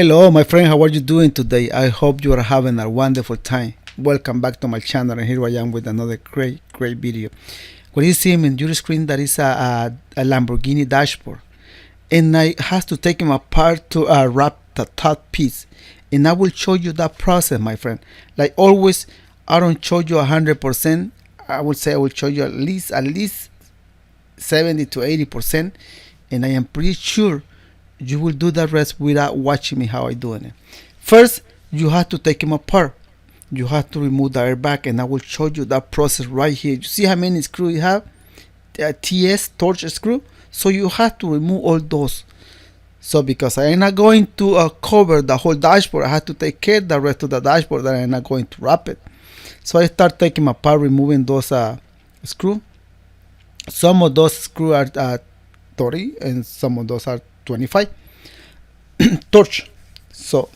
Hello, my friend. How are you doing today? I hope you are having a wonderful time. Welcome back to my channel, and here I am with another great video. What you see in your screen, that is a Lamborghini dashboard, and I have to take them apart to wrap the top piece, and I will show you that process, my friend. Like always, I don't show you 100%. I would say I will show you at least 70 to 80%, and I am pretty sure you will do the rest without watching me how I doing it. First, you have to take them apart. You have to remove the airbag, and I will show you that process right here. You see how many screws you have? TS torch screw. So you have to remove all those. So because I am not going to cover the whole dashboard, I have to take care of the rest of the dashboard, that I am not going to wrap it. So I start taking them apart, removing those screws. Some of those screws are 30 and some of those are 25. Torch. So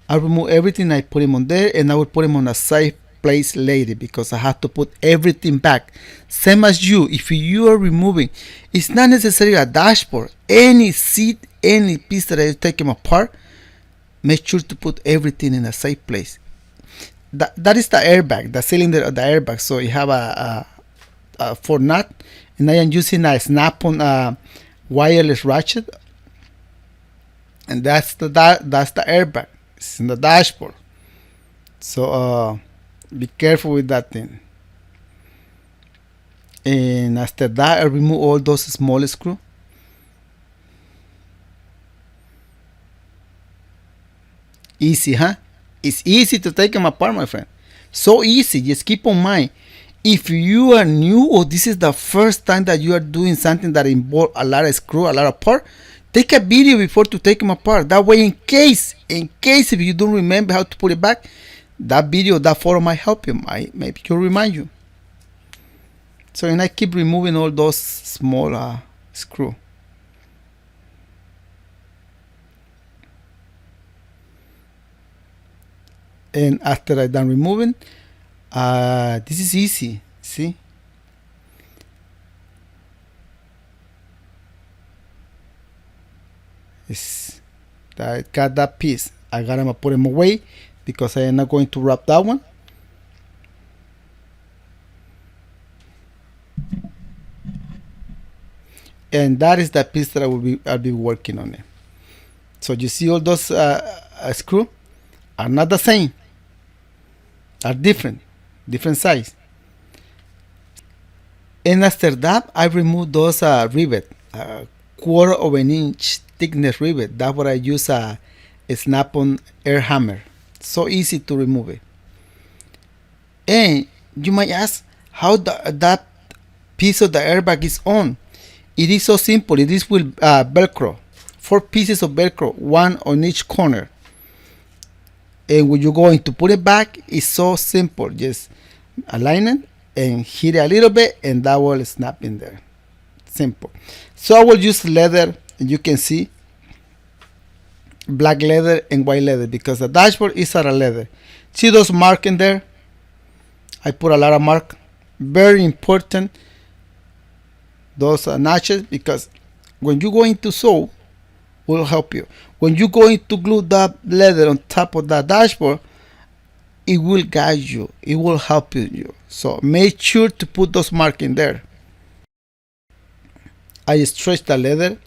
I remove everything, I put them on there, and I will put them on a safe place later because I have to put everything back. Same as you, if you are removing, it's not necessarily a dashboard. Any seat, any piece that I take them apart, make sure to put everything in a safe place. That is the airbag, the cylinder of the airbag. So you have a 4 nut, and I am using a snap-on wireless ratchet, and that's the airbag. It's in the dashboard. So be careful with that thing. And after that, I remove all those small screws. Easy, huh? It's easy to take them apart, my friend. So easy. Just keep in mind, if you are new or this is the first time that you are doing something that involves a lot of screw, a lot of part, take a video before to take them apart. That way, in case if you don't remember how to put it back, that video, that photo might help you. Maybe it'll remind you. So, and I keep removing all those small screw. And after I'm done removing, this is easy. See? I got that piece. I gotta put them away because I am not going to wrap that one. And that is the piece that I'll be working on it. So you see all those screws are not the same. Are different size. And after that, I remove those rivet, 1/4 of an inch thickness rivet. That's what I use a snap-on air hammer. So easy to remove it. And you might ask how that piece of the airbag is on. It is so simple. It is with Velcro. 4 pieces of Velcro, 1 on each corner. And when you're going to put it back, it's so simple. Just align it and hit it a little bit, and that will snap in there. Simple. So I will use leather, and you can see black leather and white leather because the dashboard is out of leather. See those marks in there? I put a lot of mark. Very important, those notches, because when you go into sew, will help you. When you go to glue that leather on top of that dashboard, it will guide you. It will help you. So make sure to put those marks in there. I stretch the leather.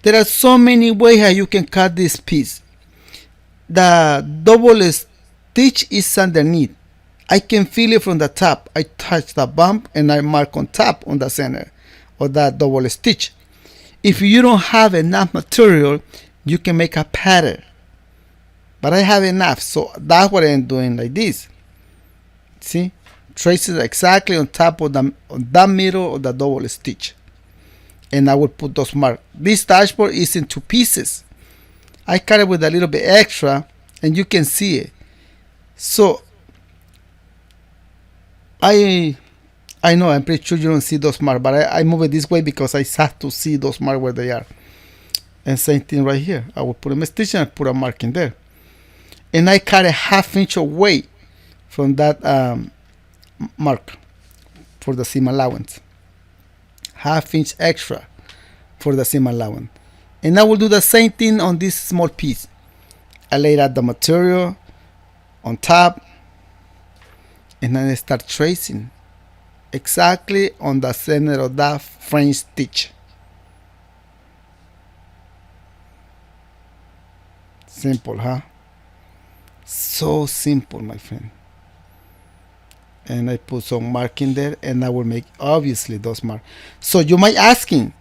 There are so many ways how you can cut this piece. The double stitch is underneath. I can feel it from the top. I touch the bump and I mark on top on the center of that double stitch. If you don't have enough material, you can make a pattern. But I have enough, so that's what I'm doing like this. See? Trace it exactly on top of the middle of the double stitch. And I will put those marks. This dashboard is in 2 pieces. I cut it with a little bit extra, and you can see it. So I know, I'm pretty sure you don't see those marks, but I move it this way because I have to see those marks where they are. And same thing right here. I will put a stitch and I put a mark in there. And I cut a 1/2 inch away from that mark for the seam allowance. 1/2 inch extra for the seam allowance. And I will do the same thing on this small piece. I lay out the material on top, and then I start tracing exactly on the center of that French stitch. Simple, huh? So simple, my friend. And I put some marking there, and I will make obviously those marks. So you might asking,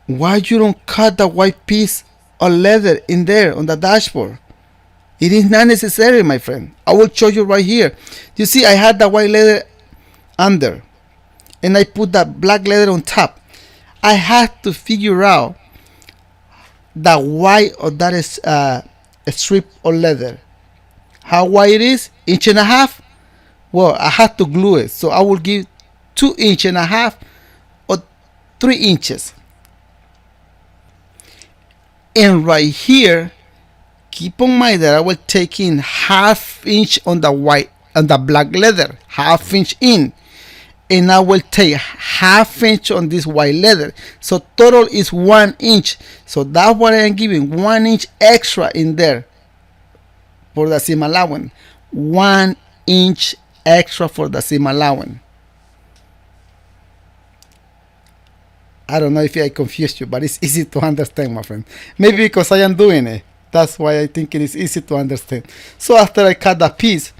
why you don't cut the white piece of leather in there on the dashboard? It is not necessary, my friend. I will show you right here. You see, I had the white leather under, and I put the black leather on top. I had to figure out the white of that is a strip of leather. How wide it is? 1.5 inches. Well, I had to glue it, so I will give 2.5 inches or 3 inches. And right here, keep in mind that I will take in 1/2 inch on the white, on the black leather, 1/2 inch in, and I will take 1/2 inch on this white leather. So total is 1 inch. So that's what I am giving, 1 inch extra in there for the seam allowance. 1 inch extra for the seam allowance. I don't know if I confused you, but it's easy to understand, my friend. Maybe because I am doing it. That's why I think it is easy to understand. So after I cut the piece,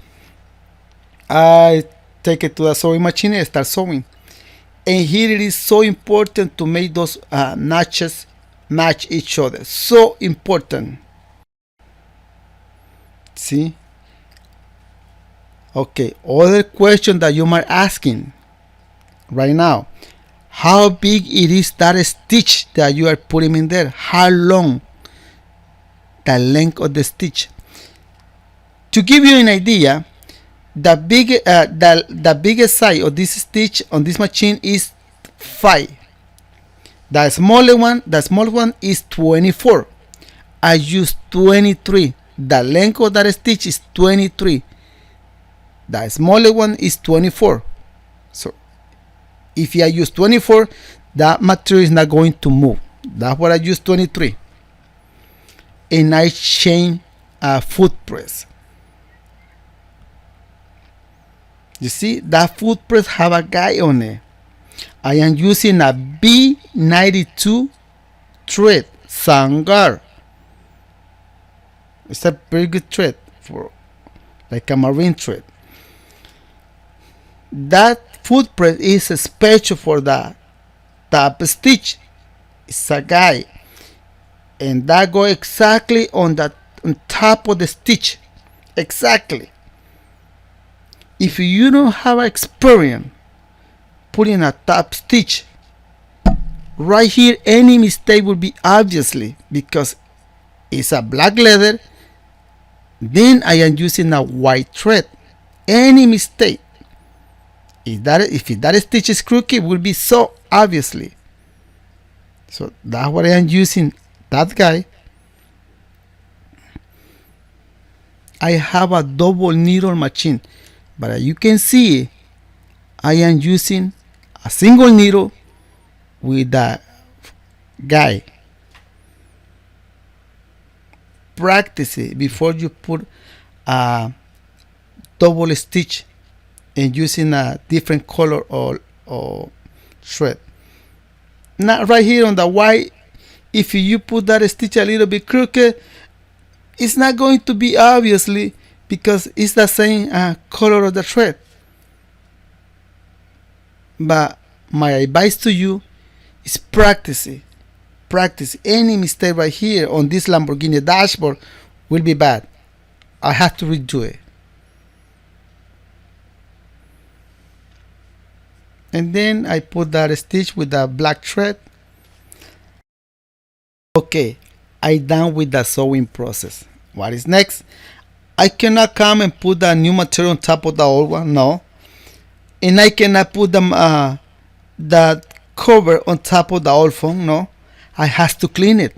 I take it to the sewing machine and start sewing. And here it is so important to make those notches match each other. So important. See? Okay, other question that you might asking right now. How big it is that stitch that you are putting in there? How long? The length of the stitch. To give you an idea, the biggest size of this stitch on this machine is 5. The smaller one is 24. I use 23. The length of that stitch is 23. The smaller one is 24. So if I use 24, that material is not going to move. That's what I use, 23. And I change foot press. You see, that foot press have a guide on it. I am using a B92 thread, Sangar. It's a very good thread, for like a marine thread. That foot press is special for the top stitch. It's a guide, and that go exactly on top of the stitch, exactly. If you don't have experience putting a top stitch right here, any mistake will be obviously because it's a black leather. Then I am using a white thread. Any mistake, if that stitch is crooked, it will be so obviously. So that's what I am using, that guy. I have a double needle machine, but as you can see, I am using a single needle with that guy. Practice it before you put a double stitch and using a different color or thread. Now right here on the white, if you put that stitch a little bit crooked, it's not going to be obviously because it's the same color of the thread. But my advice to you is practice it. Practice. Any mistake right here on this Lamborghini dashboard will be bad. I have to redo it. And then I put that stitch with the black thread. Okay, I done with the sewing process. What is next? I cannot come and put the new material on top of the old one, no. And I cannot put the cover on top of the old phone, no. I have to clean it.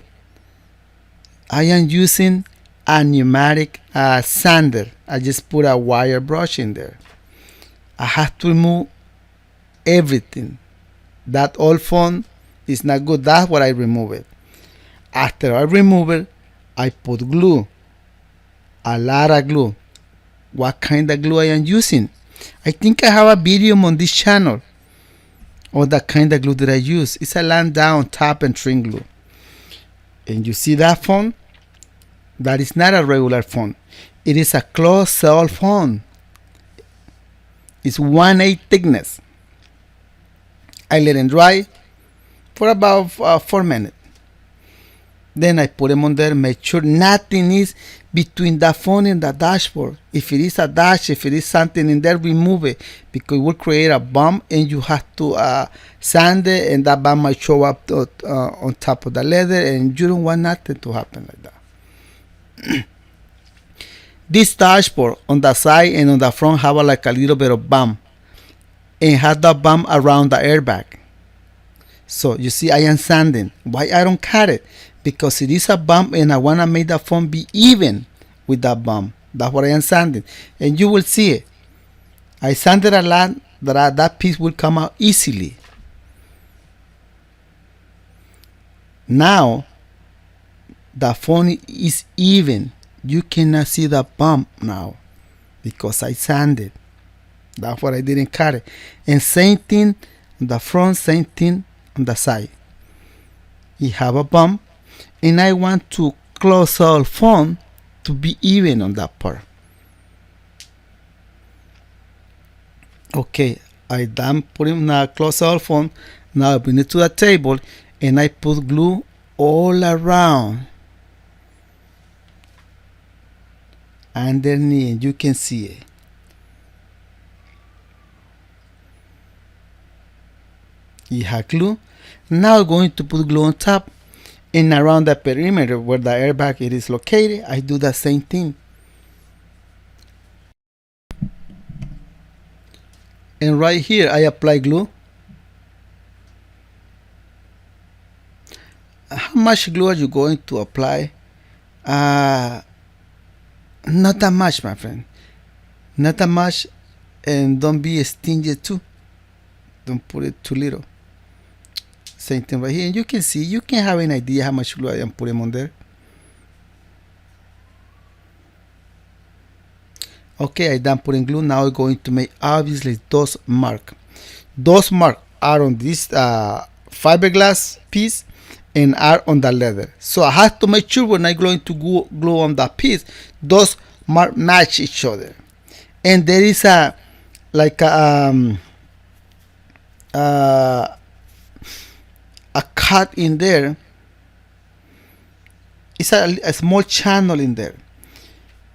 I am using a pneumatic sander. I just put a wire brush in there. I have to remove everything. That old phone is not good. That's what I remove it. After I remove it, I put glue, a lot of glue. What kind of glue I am using? I think I have a video on this channel of the kind of glue that I use. It's a land down top and trim glue. And you see that phone? That is not a regular phone. It is a closed cell phone. It's 1/8 thickness. I let it dry for about 4 minutes. Then I put them on there, make sure nothing is between the phone and the dashboard. If it is a dash, if it is something in there, remove it, because it will create a bump and you have to sand it, and that bump might show up on top of the leather, and you don't want nothing to happen like that. This dashboard on the side and on the front have like a little bit of bump, and have the bump around the airbag. So you see I am sanding. Why I don't cut it? Because it is a bump and I want to make the phone be even with that bump. That's what I am sanding. And you will see it. I sanded a lot that piece will come out easily. Now the phone is even. You cannot see the bump now because I sanded. That's what I didn't cut it. And same thing on the front, same thing on the side. You have a bump, and I want to close all phone to be even on that part. Okay, I done putting the close all phone. Now I bring it to the table and I put glue all around underneath, and you can see it. You have glue. Now I'm going to put glue on top, and around the perimeter where the airbag it is located, I do the same thing. And right here I apply glue. How much glue are you going to apply? Not that much, my friend. Not that much, and don't be stingy too. Don't put it too little. Same thing right here, and you can see, you can have an idea how much glue I am putting on there. Okay, I done putting glue. Now I'm going to make obviously those marks. Those marks are on this fiberglass piece and are on the leather. So I have to make sure when I'm going to glue on that piece, those marks match each other. And there is a like a cut in there. It's a small channel in there,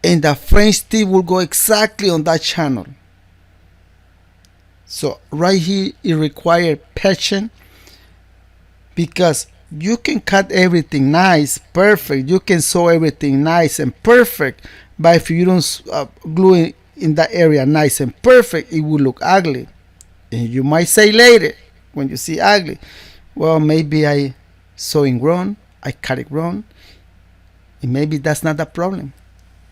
and the French tip will go exactly on that channel. So right here it requires patience, because you can cut everything nice, perfect. You can sew everything nice and perfect, but if you don't glue it in that area nice and perfect, it will look ugly. And you might say later when you see ugly, well, maybe I sewing wrong, I cut it wrong, and maybe that's not the problem.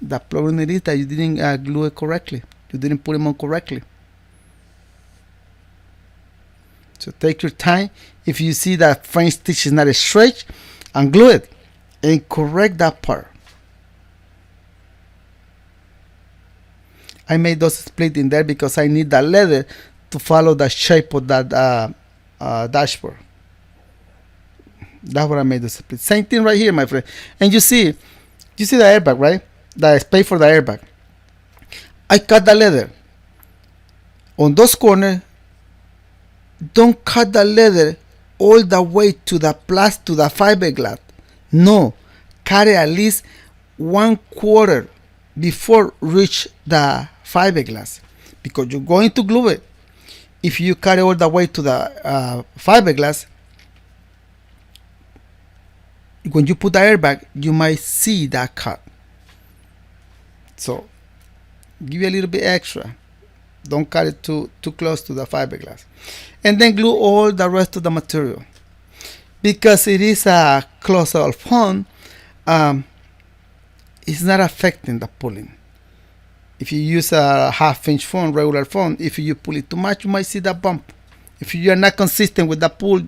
The problem is that you didn't glue it correctly. You didn't put them on correctly. So take your time. If you see that French stitch is not straight, and glue it and correct that part. I made those split in there because I need the leather to follow the shape of that dashboard. That's what I made the split. Same thing right here, my friend. And you see the airbag, right? The space for the airbag. I cut the leather on those corners. Don't cut the leather all the way to the fiberglass. No, cut it at least 1/4 before reach the fiberglass, because you're going to glue it. If you cut it all the way to the fiberglass, when you put the airbag, you might see that cut. So give you a little bit extra. Don't cut it too close to the fiberglass. And then glue all the rest of the material. Because it is a closed phone, it's not affecting the pulling. If you use a 1/2-inch phone, regular phone, if you pull it too much, you might see that bump. If you are not consistent with the pull,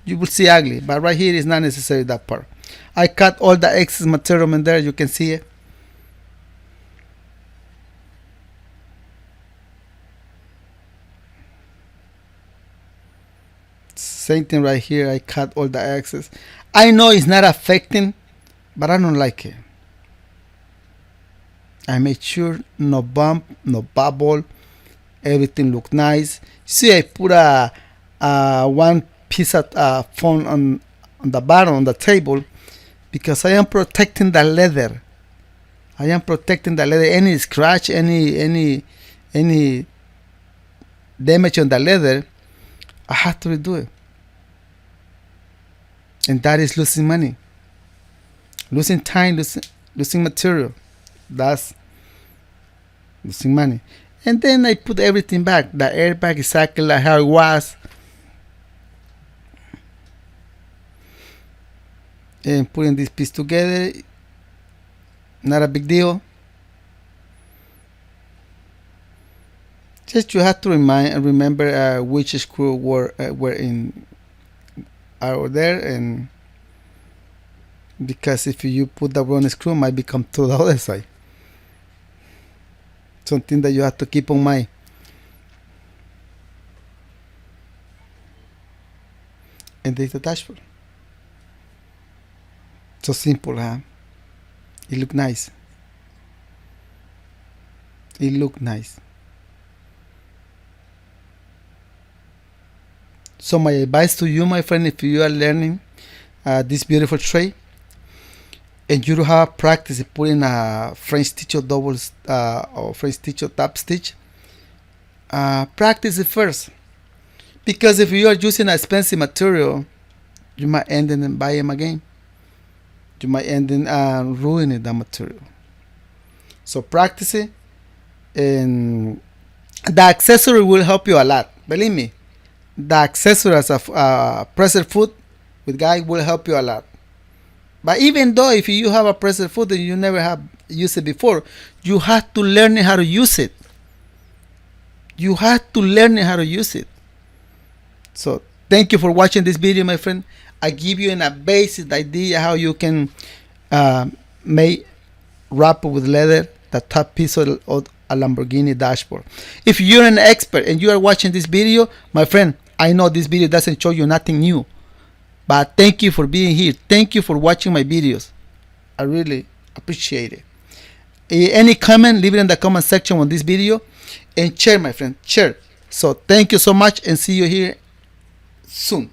you will see ugly. But right here is not necessary that part. I cut all the excess material in there. You can see it. Same thing right here. I cut all the excess. I know it's not affecting, but I don't like it. I made sure no bump, no bubble. Everything look nice. See, I put a one piece of phone on the bottom on the table because I am protecting the leather. I am protecting the leather. Any scratch, any damage on the leather, I have to redo it. And that is losing money, losing time, losing material. That's losing money. And then I put everything back. The airbag exactly like how it was. And putting this piece together, not a big deal. Just you have to remember which screw were in are there, and because if you put the wrong screw, it might become to the other side. Something that you have to keep on mind. And there's the dashboard. So simple, huh? It look nice. It look nice. So my advice to you, my friend, if you are learning this beautiful trade and you don't have practice putting a French stitch or doubles or French stitch or top stitch, practice it first. Because if you are using an expensive material, you might end up buying them again. You might end up ruining the material. So practice it, and the accessory will help you a lot. Believe me. The accessory as a pressed foot with guy will help you a lot. But even though if you have a pressed foot and you never have used it before, you have to learn how to use it. You have to learn how to use it. So thank you for watching this video, my friend. I give you a basic idea how you can make wrap with leather the top piece of a Lamborghini dashboard. If you're an expert and you are watching this video, my friend, I know this video doesn't show you nothing new, but thank you for being here. Thank you for watching my videos. I really appreciate it. Any comment, leave it in the comment section on this video, and share, my friend, share. So thank you so much, and see you here soon.